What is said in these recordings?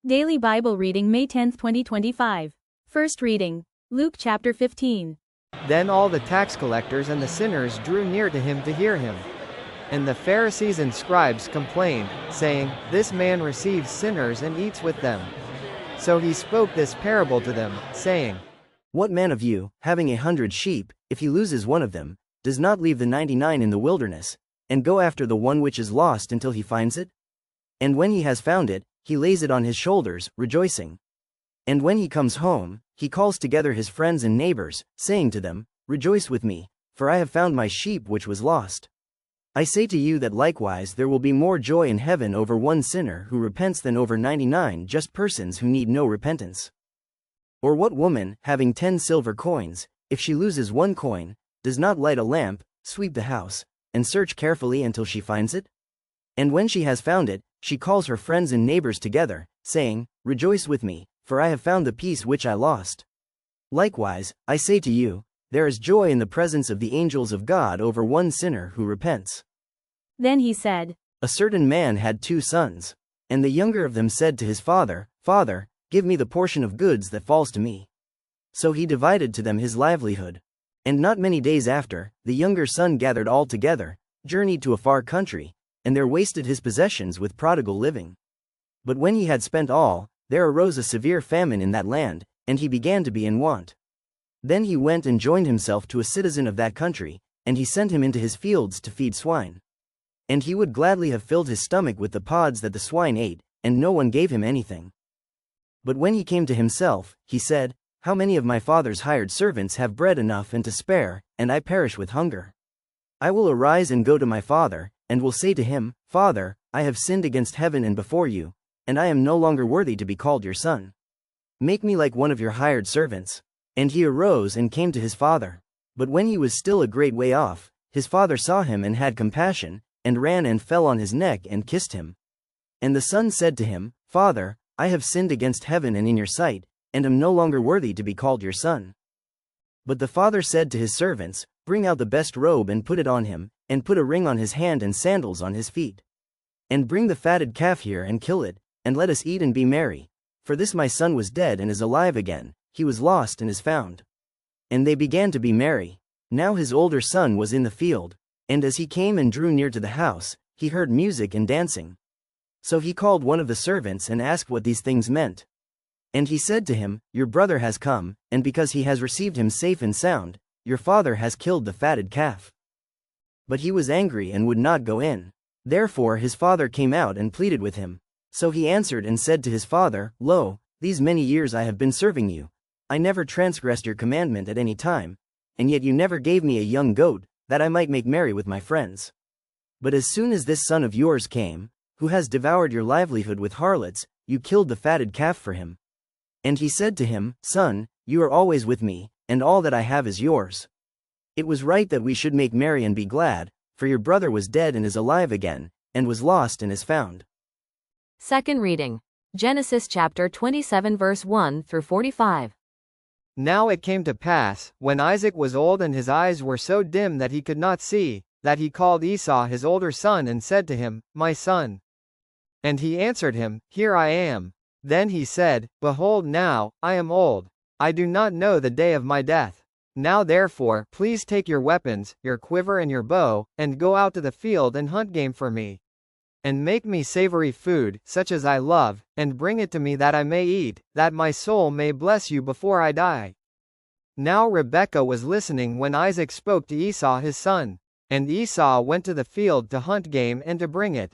Daily Bible reading May 10, 2025. First reading. Luke chapter 15. Then all the tax collectors and the sinners drew near to him to hear him. And the Pharisees and scribes complained, saying, This man receives sinners and eats with them. So he spoke this parable to them, saying, What man of you, having 100 sheep, if he loses one of them, does not leave the 99 in the wilderness, and go after the one which is lost until he finds it? And when he has found it, he lays it on his shoulders, rejoicing. And when he comes home, he calls together his friends and neighbors, saying to them, Rejoice with me, for I have found my sheep which was lost. I say to you that likewise there will be more joy in heaven over one sinner who repents than over 99 just persons who need no repentance. Or what woman, having 10 silver coins, if she loses one coin, does not light a lamp, sweep the house, and search carefully until she finds it? And when she has found it, she calls her friends and neighbors together, saying, Rejoice with me, for I have found the piece which I lost. Likewise, I say to you, there is joy in the presence of the angels of God over one sinner who repents. Then he said, A certain man had 2 sons. And the younger of them said to his father, Father, give me the portion of goods that falls to me. So he divided to them his livelihood. And not many days after, the younger son gathered all together, journeyed to a far country, and there wasted his possessions with prodigal living. But when he had spent all, there arose a severe famine in that land, and he began to be in want. Then he went and joined himself to a citizen of that country, and he sent him into his fields to feed swine. And he would gladly have filled his stomach with the pods that the swine ate, and no one gave him anything. But when he came to himself, he said, How many of my father's hired servants have bread enough and to spare, and I perish with hunger? I will arise and go to my father, and will say to him, Father, I have sinned against heaven and before you, and I am no longer worthy to be called your son. Make me like one of your hired servants. And he arose and came to his father. But when he was still a great way off, his father saw him and had compassion, and ran and fell on his neck and kissed him. And the son said to him, Father, I have sinned against heaven and in your sight, and am no longer worthy to be called your son. But the father said to his servants, Bring out the best robe and put it on him, and put a ring on his hand and sandals on his feet. And bring the fatted calf here and kill it, and let us eat and be merry. For this my son was dead and is alive again, he was lost and is found. And they began to be merry. Now his older son was in the field, and as he came and drew near to the house, he heard music and dancing. So he called one of the servants and asked what these things meant. And he said to him, Your brother has come, and because he has received him safe and sound, your father has killed the fatted calf. But he was angry and would not go in. Therefore his father came out and pleaded with him. So he answered and said to his father, Lo, these many years I have been serving you. I never transgressed your commandment at any time, and yet you never gave me a young goat, that I might make merry with my friends. But as soon as this son of yours came, who has devoured your livelihood with harlots, you killed the fatted calf for him. And he said to him, Son, you are always with me, and all that I have is yours. It was right that we should make merry and be glad, for your brother was dead and is alive again, and was lost and is found. Second reading. Genesis chapter 27 verse 1 through 45. Now it came to pass, when Isaac was old and his eyes were so dim that he could not see, that he called Esau his older son and said to him, My son. And he answered him, Here I am. Then he said, Behold now, I am old. I do not know the day of my death. Now therefore, please take your weapons, your quiver and your bow, and go out to the field and hunt game for me. And make me savory food, such as I love, and bring it to me that I may eat, that my soul may bless you before I die. Now Rebekah was listening when Isaac spoke to Esau his son. And Esau went to the field to hunt game and to bring it.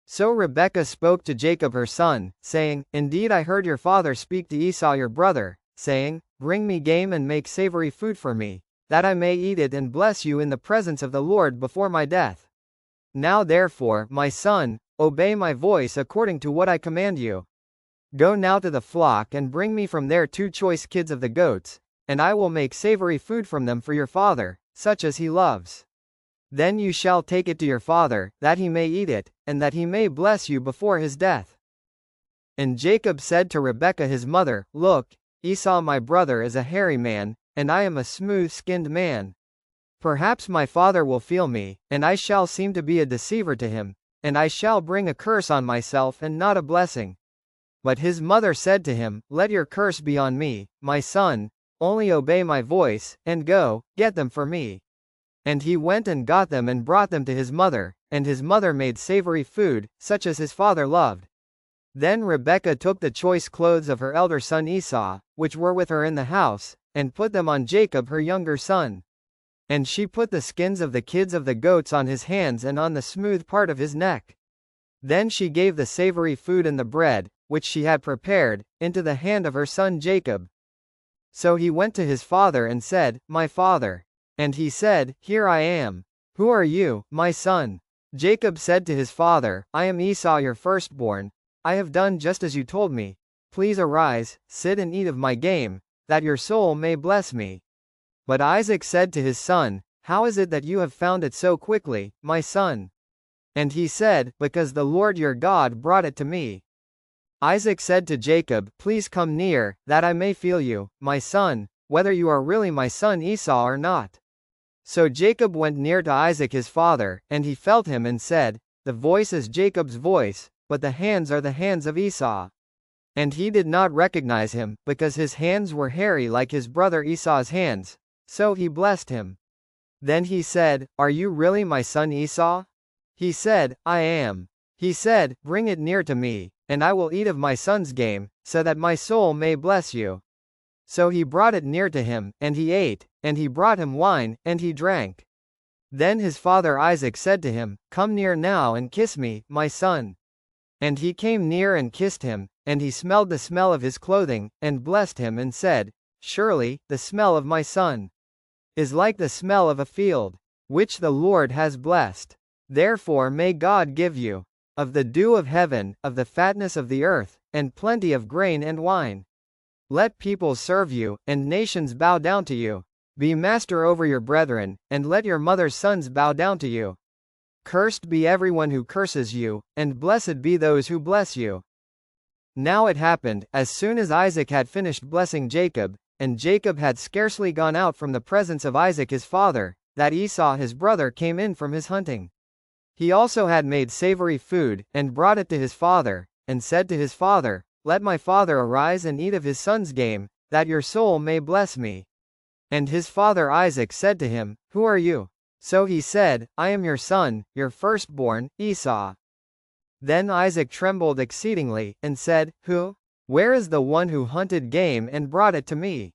So Rebekah spoke to Jacob her son, saying, Indeed I heard your father speak to Esau your brother, saying, Bring me game and make savory food for me, that I may eat it and bless you in the presence of the Lord before my death. Now therefore, my son, obey my voice according to what I command you. Go now to the flock and bring me from there 2 choice kids of the goats, and I will make savory food from them for your father, such as he loves. Then you shall take it to your father, that he may eat it, and that he may bless you before his death. And Jacob said to Rebekah his mother, Look, Esau my brother is a hairy man, and I am a smooth-skinned man. Perhaps my father will feel me, and I shall seem to be a deceiver to him, and I shall bring a curse on myself and not a blessing. But his mother said to him, Let your curse be on me, my son, only obey my voice, and go, get them for me. And he went and got them and brought them to his mother, and his mother made savory food, such as his father loved. Then Rebekah took the choice clothes of her elder son Esau, which were with her in the house, and put them on Jacob her younger son. And she put the skins of the kids of the goats on his hands and on the smooth part of his neck. Then she gave the savory food and the bread, which she had prepared, into the hand of her son Jacob. So he went to his father and said, My father. And he said, Here I am. Who are you, my son? Jacob said to his father, I am Esau your firstborn. I have done just as you told me. Please arise, sit and eat of my game, that your soul may bless me. But Isaac said to his son, How is it that you have found it so quickly, my son? And he said, Because the Lord your God brought it to me. Isaac said to Jacob, Please come near, that I may feel you, my son, whether you are really my son Esau or not. So Jacob went near to Isaac his father, and he felt him and said, The voice is Jacob's voice, but the hands are the hands of Esau. And he did not recognize him, because his hands were hairy like his brother Esau's hands. So he blessed him. Then he said, Are you really my son Esau? He said, I am. He said, Bring it near to me, and I will eat of my son's game, so that my soul may bless you. So he brought it near to him, and he ate, and he brought him wine, and he drank. Then his father Isaac said to him, Come near now and kiss me, my son. And he came near and kissed him, and he smelled the smell of his clothing, and blessed him and said, Surely, the smell of my son is like the smell of a field, which the Lord has blessed. Therefore may God give you of the dew of heaven, of the fatness of the earth, and plenty of grain and wine. Let peoples serve you, and nations bow down to you. Be master over your brethren, and let your mother's sons bow down to you. Cursed be everyone who curses you, and blessed be those who bless you. Now it happened, as soon as Isaac had finished blessing Jacob, and Jacob had scarcely gone out from the presence of Isaac his father, that Esau his brother came in from his hunting. He also had made savory food, and brought it to his father, and said to his father, Let my father arise and eat of his son's game, that your soul may bless me. And his father Isaac said to him, Who are you? So he said, I am your son, your firstborn, Esau. Then Isaac trembled exceedingly, and said, Who? Where is the one who hunted game and brought it to me?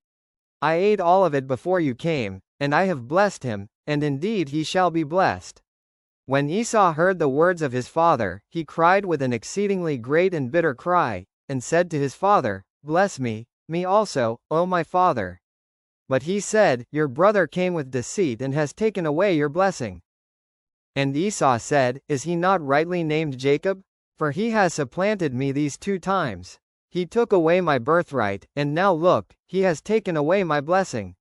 I ate all of it before you came, and I have blessed him, and indeed he shall be blessed. When Esau heard the words of his father, he cried with an exceedingly great and bitter cry, and said to his father, Bless me, me also, O my father. But he said, Your brother came with deceit and has taken away your blessing. And Esau said, Is he not rightly named Jacob? For he has supplanted me these 2 times. He took away my birthright, and now look, he has taken away my blessing.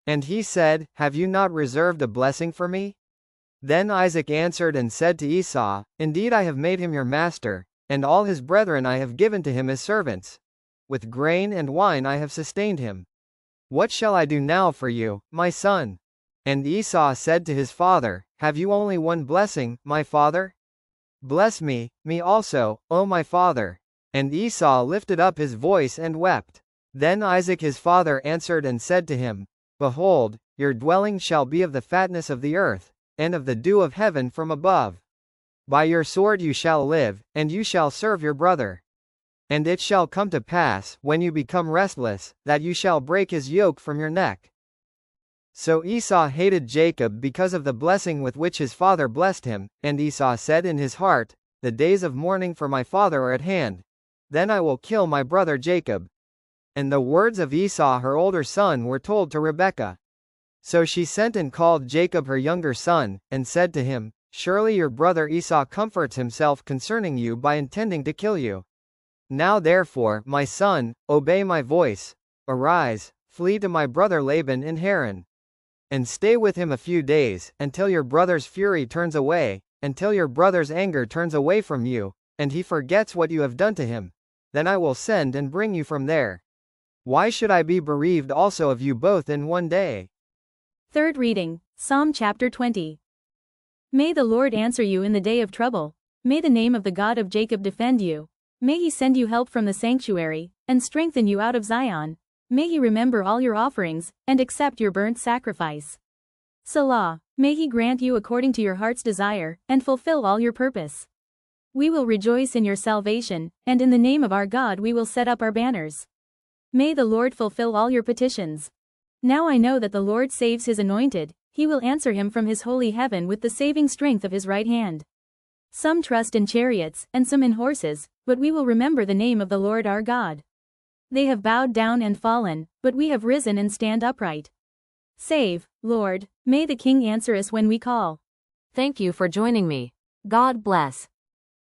And he said, Have you not reserved a blessing for me? Then Isaac answered and said to Esau, Indeed I have made him your master, and all his brethren I have given to him as servants. With grain and wine I have sustained him. What shall I do now for you, my son? And Esau said to his father, Have you only one blessing, my father? Bless me, me also, O my father. And Esau lifted up his voice and wept. Then Isaac his father answered and said to him, Behold, your dwelling shall be of the fatness of the earth, and of the dew of heaven from above. By your sword you shall live, and you shall serve your brother. And it shall come to pass, when you become restless, that you shall break his yoke from your neck. So Esau hated Jacob because of the blessing with which his father blessed him, and Esau said in his heart, The days of mourning for my father are at hand. Then I will kill my brother Jacob. And the words of Esau her older son were told to Rebekah. So she sent and called Jacob her younger son, and said to him, Surely your brother Esau comforts himself concerning you by intending to kill you. Now therefore, my son, obey my voice. Arise, flee to my brother Laban in Haran. And stay with him a few days, until your brother's fury turns away, until your brother's anger turns away from you, and he forgets what you have done to him. Then I will send and bring you from there. Why should I be bereaved also of you both in one day? Third reading, Psalm chapter 20. May the Lord answer you in the day of trouble. May the name of the God of Jacob defend you. May he send you help from the sanctuary, and strengthen you out of Zion. May he remember all your offerings, and accept your burnt sacrifice. Selah. May he grant you according to your heart's desire, and fulfill all your purpose. We will rejoice in your salvation, and in the name of our God we will set up our banners. May the Lord fulfill all your petitions. Now I know that the Lord saves his anointed, he will answer him from his holy heaven with the saving strength of his right hand. Some trust in chariots, and some in horses, but we will remember the name of the Lord our God. They have bowed down and fallen, but we have risen and stand upright. Save, Lord, may the King answer us when we call. Thank you for joining me. God bless.